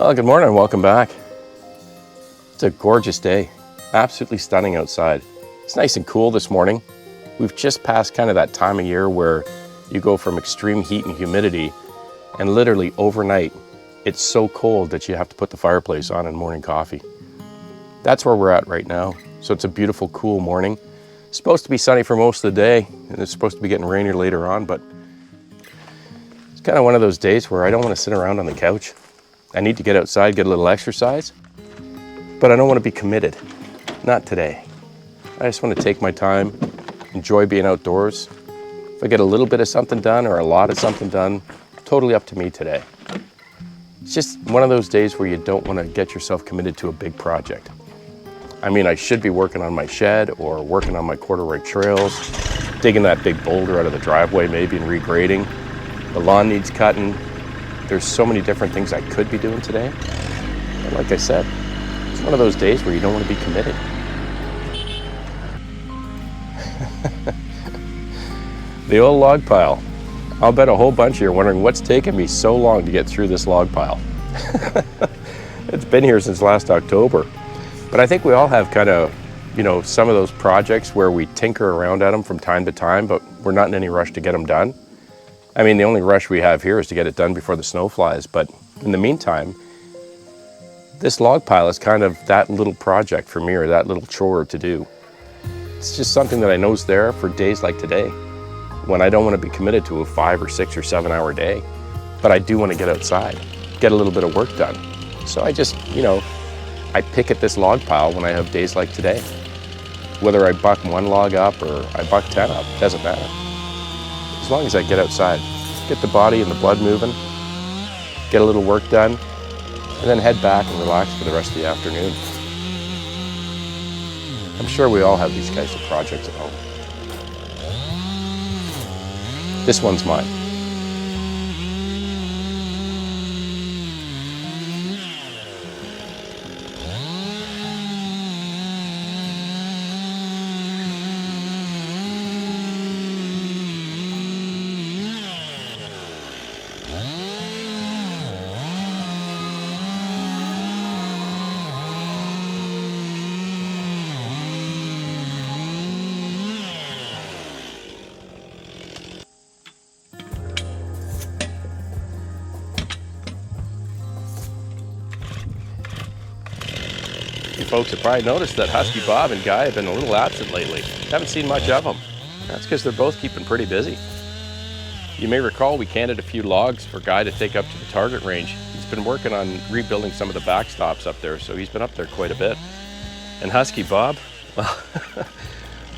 Well, good morning and welcome back. It's a gorgeous day, absolutely stunning outside. It's nice and cool this morning. We've just passed kind of that time of year where you go from extreme heat and humidity, and literally overnight, it's so cold that you have to put the fireplace on and morning coffee. That's where we're at right now. So it's a beautiful, cool morning. It's supposed to be sunny for most of the day, and it's supposed to be getting rainier later on, but it's kind of one of those days where I don't want to sit around on the couch. I need to get outside, get a little exercise, but I don't want to be committed. Not today. I just want to take my time, enjoy being outdoors. If I get a little bit of something done or a lot of something done, totally up to me today. It's just one of those days where you don't want to get yourself committed to a big project. I mean, I should be working on my shed or working on my corduroy trails, digging that big boulder out of the driveway maybe and regrading. The lawn needs cutting. There's so many different things I could be doing today. But like I said, it's one of those days where you don't want to be committed. The old log pile. I'll bet a whole bunch of you are wondering what's taken me so long to get through this log pile. It's been here since last October. But I think we all have kind of, some of those projects where we tinker around at them from time to time, but we're not in any rush to get them done. I mean, the only rush we have here is to get it done before the snow flies. But in the meantime, this log pile is kind of that little project for me, or that little chore to do. It's just something that I know is there for days like today, when I don't want to be committed to a 5 or 6 or 7 hour day, but I do want to get outside, get a little bit of work done. So I just, I pick at this log pile when I have days like today. Whether I buck one log up or I buck 10 up, doesn't matter. As long as I get outside, get the body and the blood moving, get a little work done, and then head back and relax for the rest of the afternoon. I'm sure we all have these kinds of projects at home. This one's mine. You folks have probably noticed that Husky Bob and Guy have been a little absent lately. Haven't seen much of them. That's because they're both keeping pretty busy. You may recall we canned a few logs for Guy to take up to the target range. He's been working on rebuilding some of the backstops up there, so he's been up there quite a bit. And Husky Bob, well,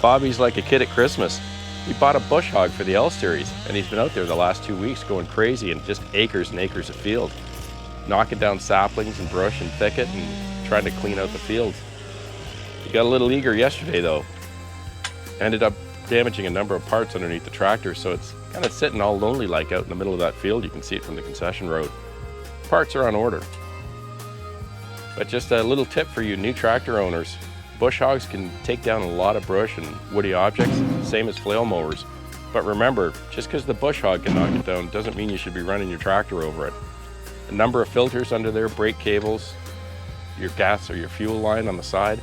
Bobby's like a kid at Christmas. We bought a bush hog for the L series, and he's been out there the last 2 weeks going crazy in just acres and acres of field, knocking down saplings and brush and thicket and trying to clean out the field. He got a little eager yesterday though. Ended up damaging a number of parts underneath the tractor, so it's kind of sitting all lonely like out in the middle of that field. You can see it from the concession road. Parts are on order. But just a little tip for you new tractor owners. Bush hogs can take down a lot of brush and woody objects, same as flail mowers. But remember, just because the bush hog can knock it down doesn't mean you should be running your tractor over it. A number of filters under there, brake cables, your gas or your fuel line on the side,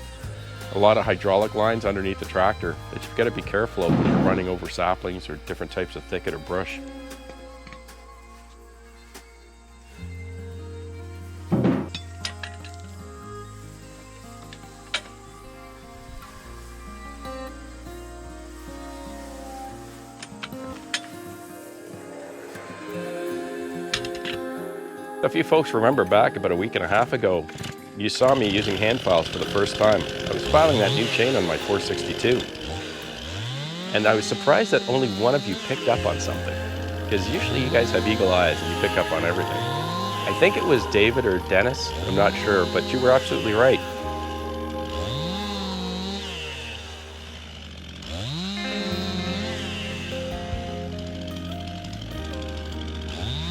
a lot of hydraulic lines underneath the tractor that you've got to be careful of when you're running over saplings or different types of thicket or brush. If you folks remember back about a week and a half ago, you saw me using hand files for the first time. I was filing that new chain on my 462. And I was surprised that only one of you picked up on something. Because usually you guys have eagle eyes and you pick up on everything. I think it was David or Dennis, I'm not sure, but you were absolutely right.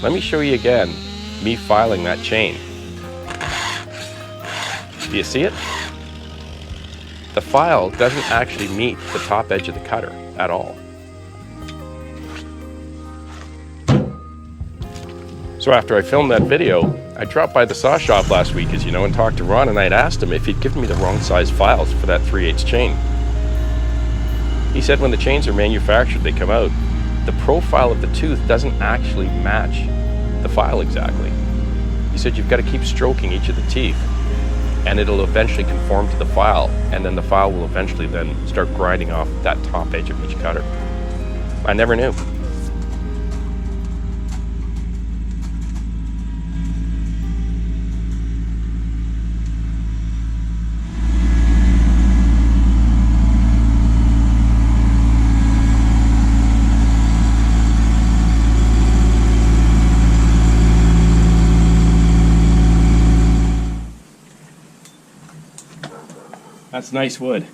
Let me show you again, me filing that chain. Do you see it? The file doesn't actually meet the top edge of the cutter at all. So after I filmed that video, I dropped by the saw shop last week, as you know, and talked to Ron, and I had asked him if he'd given me the wrong size files for that 3/8 chain. He said when the chains are manufactured, they come out, the profile of the tooth doesn't actually match the file exactly. He said you've got to keep stroking each of the teeth, and it'll eventually conform to the file, and then the file will eventually then start grinding off that top edge of each cutter. I never knew. That's nice wood.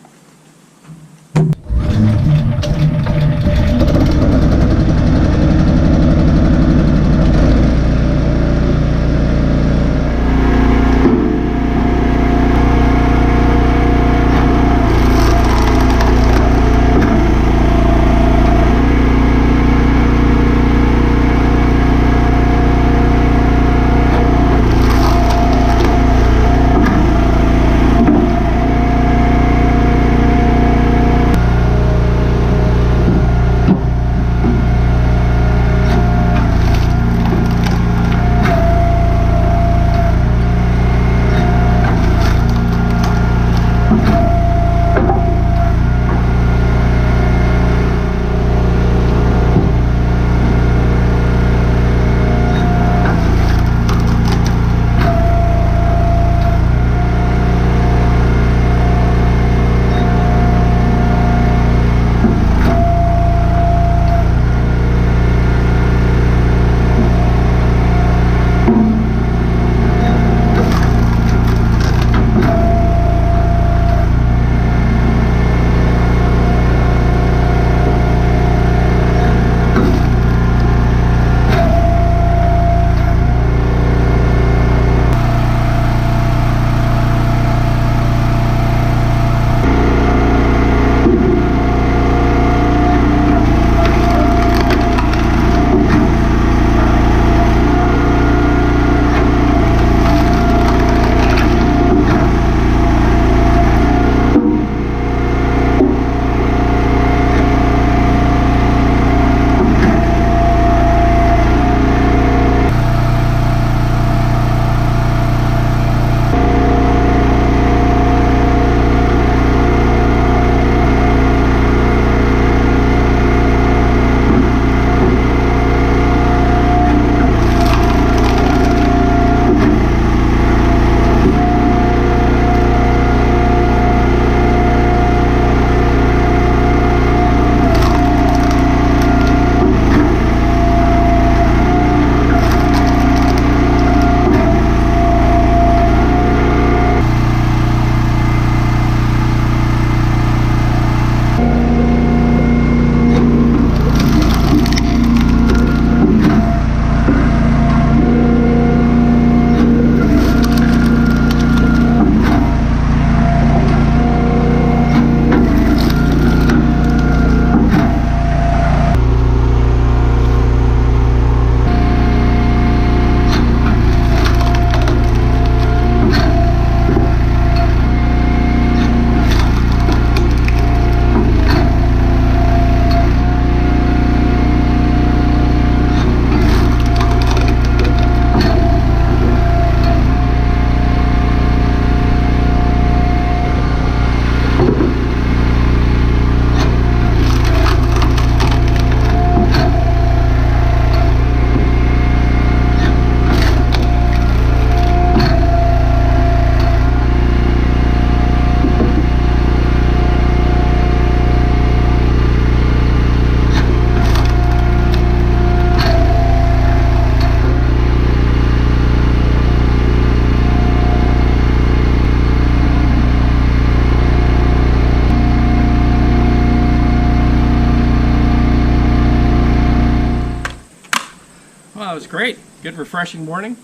Well, it was great. Good refreshing morning.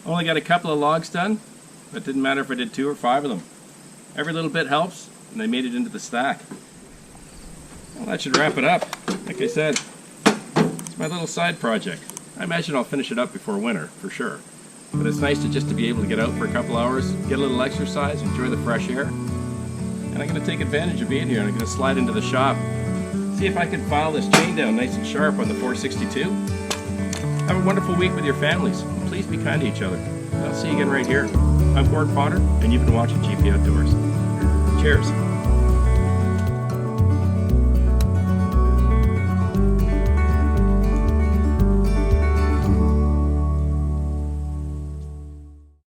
Only got a couple of logs done, but it didn't matter if I did 2 or 5 of them. Every little bit helps, and they made it into the stack. Well, that should wrap it up. Like I said, it's my little side project. I imagine I'll finish it up before winter, for sure. but it's nice to be able to get out for a couple hours, get a little exercise, enjoy the fresh air. And I'm going to take advantage of being here, and I'm going to slide into the shop, see if I can file this chain down nice and sharp on the 462. Have a wonderful week with your families. Please be kind to each other. I'll see you again right here. I'm Gord Potter, and you've been watching GP Outdoors. Cheers.